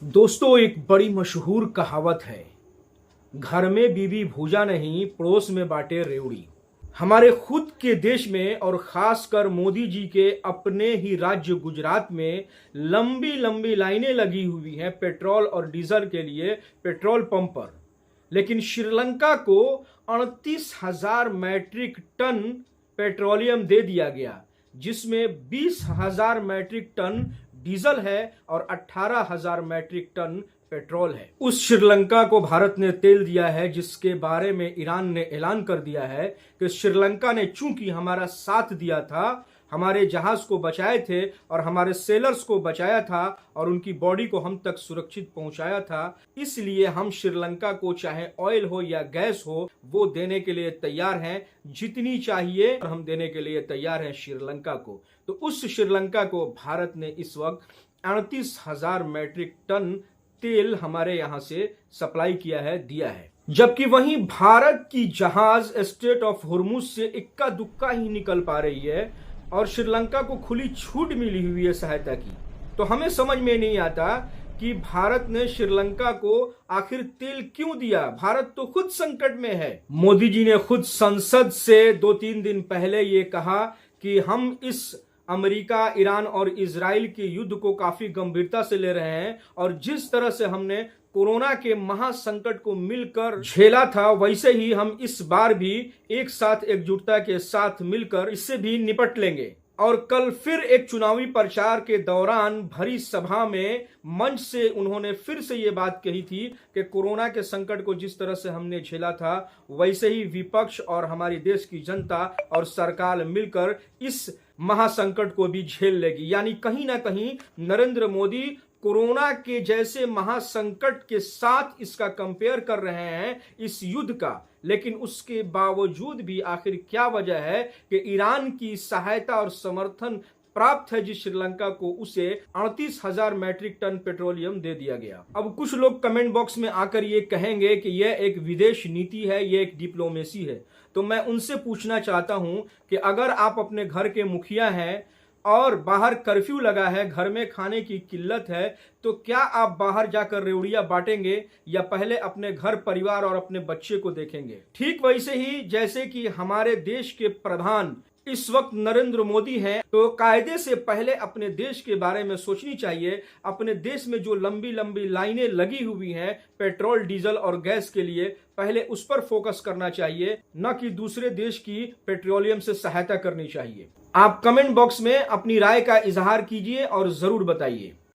दोस्तों, एक बड़ी मशहूर कहावत है, घर में बीवी भूजा नहीं, पड़ोस में बांटे रेवड़ी। हमारे खुद के देश में और खासकर मोदी जी के अपने ही राज्य गुजरात में लंबी लंबी लाइनें लगी हुई हैं पेट्रोल और डीजल के लिए पेट्रोल पंप पर। लेकिन श्रीलंका को 38,000 मैट्रिक टन पेट्रोलियम दे दिया गया, जिसमें 20,000 मैट्रिक टन डीजल है और 18,000 मैट्रिक टन पेट्रोल है। उस श्रीलंका को भारत ने तेल दिया है, जिसके बारे में ईरान ने ऐलान कर दिया है कि श्रीलंका ने चूंकि हमारा साथ दिया था, हमारे जहाज को बचाए थे और हमारे सेलर्स को बचाया था और उनकी बॉडी को हम तक सुरक्षित पहुंचाया था, इसलिए हम श्रीलंका को चाहे ऑयल हो या गैस हो वो देने के लिए तैयार हैं। जितनी चाहिए हम देने के लिए तैयार हैं श्रीलंका को। तो उस श्रीलंका को भारत ने इस वक्त 38,000 मैट्रिक टन तेल हमारे यहां से सप्लाई किया है, दिया है। जबकि वहीं भारत की जहाज स्ट्रेट ऑफ हुर्मुज से इक्का दुक्का ही निकल पा रही है और श्रीलंका को खुली छूट मिली हुई है सहायता की। तो हमें समझ में नहीं आता कि भारत ने श्रीलंका को आखिर तेल क्यों दिया। भारत तो खुद संकट में है। मोदी जी ने खुद संसद से 2-3 दिन पहले ये कहा कि हम इस अमेरिका, ईरान और इजराइल के युद्ध को काफी गंभीरता से ले रहे हैं और जिस तरह से हमने कोरोना के महासंकट को मिलकर झेला था, वैसे ही हम इस बार भी एक साथ एकजुटता के साथ मिलकर इससे भी निपट लेंगे। और कल फिर एक चुनावी प्रचार के दौरान भरी सभा में मंच से उन्होंने फिर से ये बात कही थी कि कोरोना के संकट को जिस तरह से हमने झेला था, वैसे ही विपक्ष और हमारी देश की जनता और सरकार मिलकर इस महासंकट को भी झेल लेगी। यानी कहीं ना कहीं नरेंद्र मोदी कोरोना के जैसे महासंकट के साथ इसका कंपेयर कर रहे हैं, इस युद्ध का। लेकिन उसके बावजूद भी आखिर क्या वजह है कि ईरान की सहायता और समर्थन प्राप्त है जिस श्रीलंका को, उसे 38,000 मैट्रिक टन पेट्रोलियम दे दिया गया। अब कुछ लोग कमेंट बॉक्स में आकर ये कहेंगे कि यह एक विदेश नीति है, यह एक डिप्लोमेसी है। तो मैं उनसे पूछना चाहता हूं कि अगर आप अपने घर के मुखिया हैं और बाहर कर्फ्यू लगा है, घर में खाने की किल्लत है, तो क्या आप बाहर जाकर रेवड़ियां बांटेंगे या पहले अपने घर परिवार और अपने बच्चे को देखेंगे? ठीक वैसे ही जैसे कि हमारे देश के प्रधान इस वक्त नरेंद्र मोदी हैं, तो कायदे से पहले अपने देश के बारे में सोचनी चाहिए। अपने देश में जो लंबी लंबी लाइनें लगी हुई हैं पेट्रोल, डीजल और गैस के लिए, पहले उस पर फोकस करना चाहिए, न कि दूसरे देश की पेट्रोलियम से सहायता करनी चाहिए। आप कमेंट बॉक्स में अपनी राय का इजहार कीजिए और जरूर बताइए।